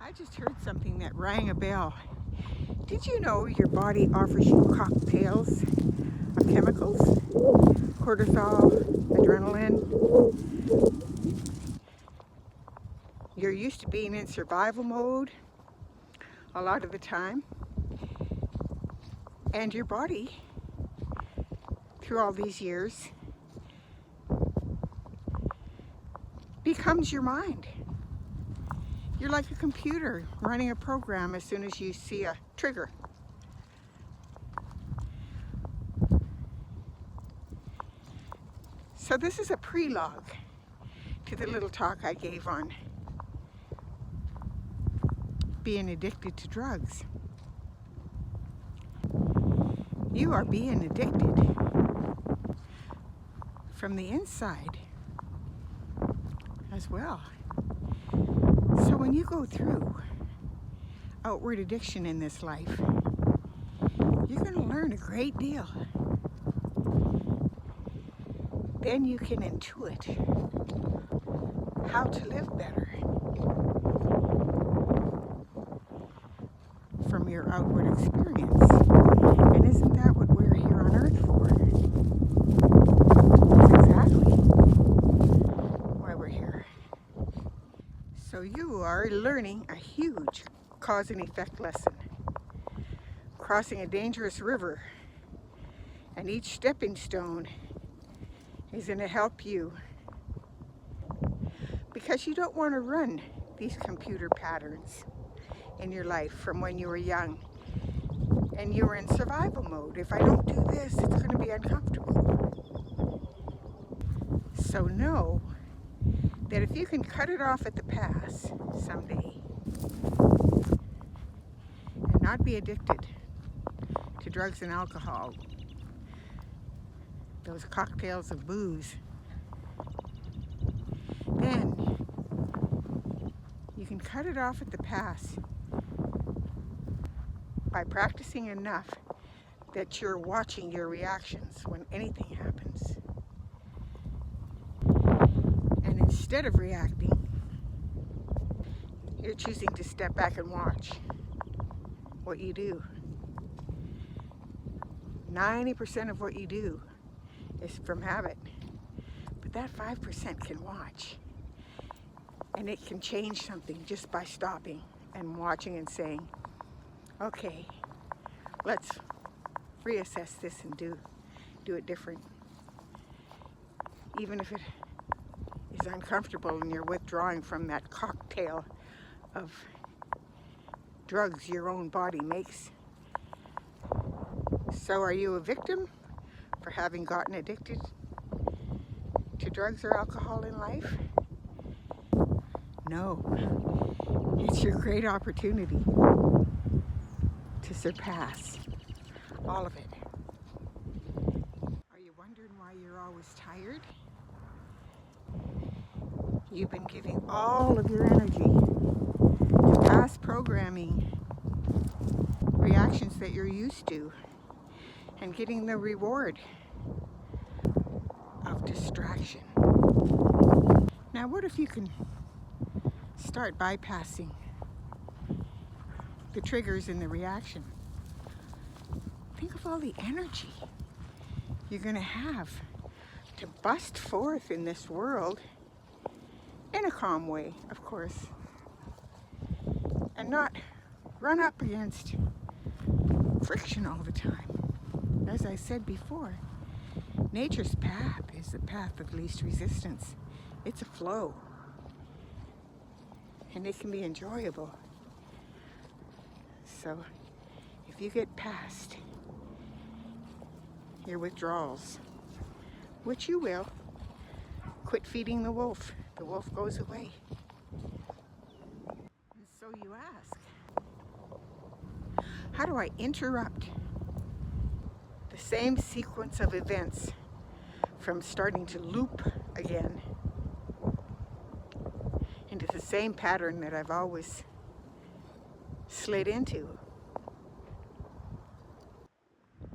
I just heard something that rang a bell. Did you know your body offers you cocktails of chemicals? Cortisol, adrenaline. You're used to being in survival mode a lot of the time. And your body, through all these years, becomes your mind. You're like a computer running a program as soon as you see a trigger. So this is a prelogue to the little talk I gave on being addicted to drugs. You are being addicted from the inside as well. So when you go through outward addiction in this life, you're going to learn a great deal. Then you can intuit how to live better from your outward experience. And isn't that what we're here on earth for? That's exactly why we're here. So you are learning a huge cause and effect lesson. Crossing a dangerous river, and each stepping stone is going to help you, because you don't want to run these computer patterns in your life from when you were young and you were in survival mode. If I don't do this, it's going to be uncomfortable. So know that if you can cut it off at the pass someday and not be addicted to drugs and alcohol, those cocktails of booze, then you can cut it off at the pass by practicing enough that you're watching your reactions when anything happens. And instead of reacting, you're choosing to step back and watch what you do. 90% of what you do is from habit, but that 5% can watch, and it can change something just by stopping and watching and saying, okay, let's reassess this and do it different. Even if it is uncomfortable and you're withdrawing from that cocktail of drugs your own body makes. So are you a victim for having gotten addicted to drugs or alcohol in life? No, it's your great opportunity to surpass all of it. Are you wondering why you're always tired? You've been giving all of your energy to past programming, reactions that you're used to, and getting the reward of distraction. Now, what if you can start bypassing the triggers in the reaction? Think of all the energy you're going to have to bust forth in this world in a calm way, of course, and not run up against friction all the time. As I said before, nature's path is the path of least resistance. It's a flow, and it can be enjoyable. So if you get past your withdrawals, which you will, quit feeding the wolf goes away. And so you ask, how do I interrupt the same sequence of events from starting to loop again into the same pattern that I've always slid into?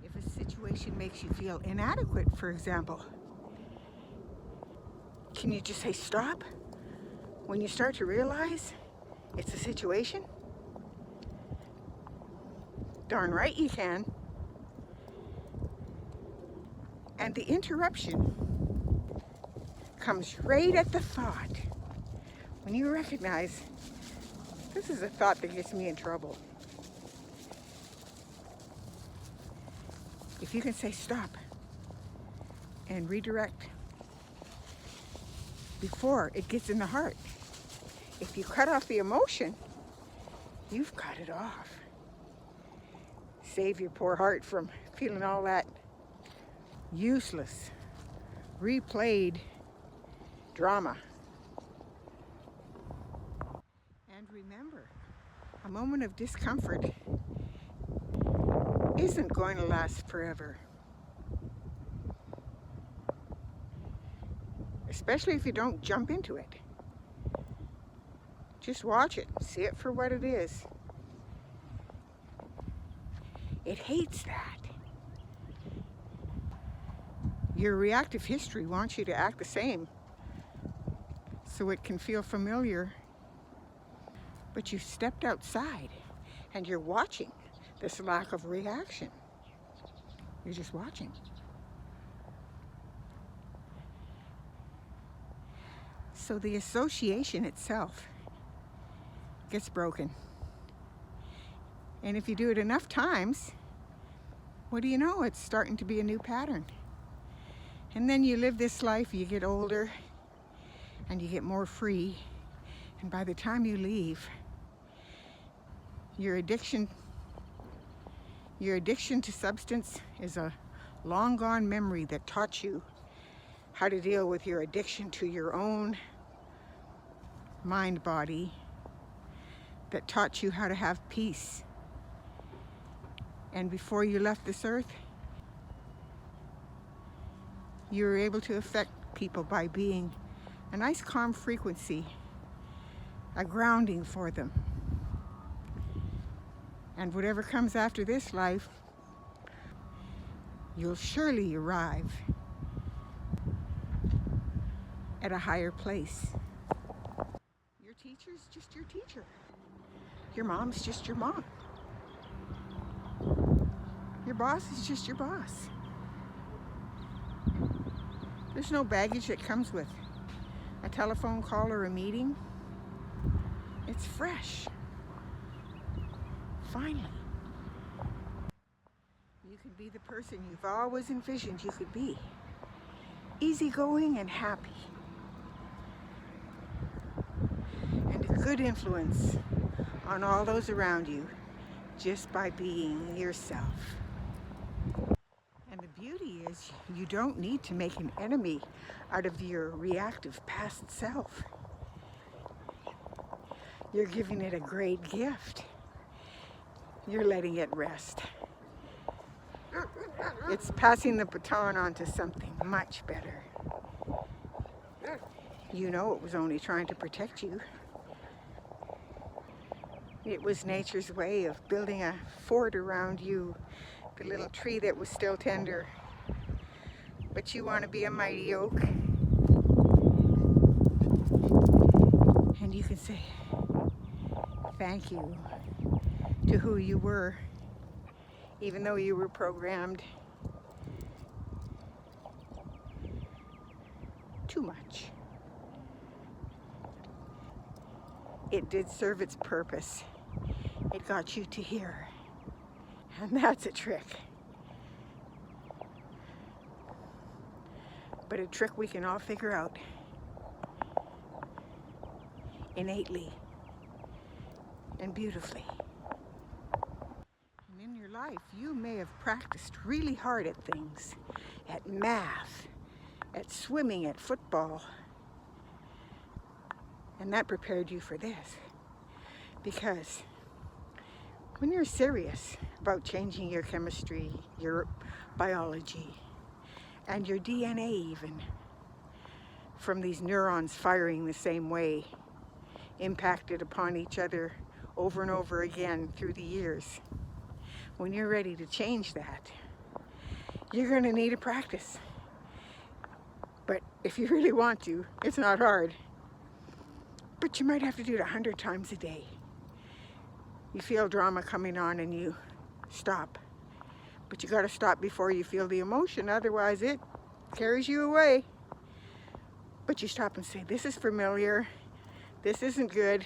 If a situation makes you feel inadequate, for example, can you just say stop when you start to realize It's a situation. Darn right you can. And the interruption comes right at the thought. When you recognize, this is a thought that gets me in trouble. If you can say stop and redirect before it gets in the heart. If you cut off the emotion, you've cut it off. Save your poor heart from feeling all that useless, replayed drama. And remember, a moment of discomfort isn't going to last forever. Especially if you don't jump into it. Just watch it, see it for what it is. It hates that. Your reactive history wants you to act the same so it can feel familiar. But you stepped outside and you're watching this lack of reaction. You're just watching. So the association itself gets broken. And if you do it enough times, what do you know? It's starting to be a new pattern. And then you live this life, you get older, and you get more free. And by the time you leave, your addiction to substance is a long gone memory that taught you how to deal with your addiction to your own mind body, that taught you how to have peace. And before you left this earth, you were able to affect people by being a nice calm frequency, a grounding for them. And whatever comes after this life, you'll surely arrive at a higher place. Your teacher's just your teacher. Your mom's just your mom. Your boss is just your boss. There's no baggage that comes with a telephone call or a meeting. It's fresh. Finally. You can be the person you've always envisioned you could be. Easygoing and happy. And a good influence on all those around you just by being yourself. And the beauty is you don't need to make an enemy out of your reactive past self. You're giving it a great gift. You're letting it rest. It's passing the baton on to something much better. You know it was only trying to protect you. It was nature's way of building a fort around you, the little tree that was still tender. But you want to be a mighty oak. And you can say thank you to who you were, even though you were programmed too much. It did serve its purpose. It got you to here. And that's a trick. But a trick we can all figure out innately and beautifully. And in your life, you may have practiced really hard at things, at math, at swimming, at football. And that prepared you for this. Because when you're serious about changing your chemistry, your biology, and your DNA even, from these neurons firing the same way, impacted upon each other over and over again through the years, when you're ready to change that, you're going to need a practice. But if you really want to, it's not hard. But you might have to do it 100 times a day. You feel drama coming on and you stop. But you got to stop before you feel the emotion, otherwise it carries you away. But you stop and say, this is familiar, this isn't good,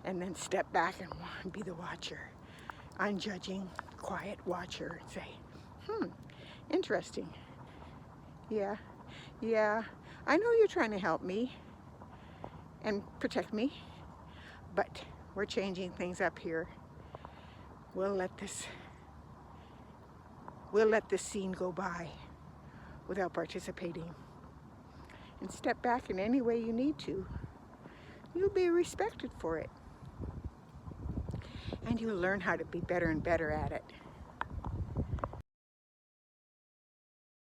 and then step back and be the watcher, unjudging, quiet watcher, and say, interesting. Yeah, I know you're trying to help me and protect me, but we're changing things up here. We'll let this scene go by without participating. And step back in any way you need to. You'll be respected for it. And you'll learn how to be better and better at it.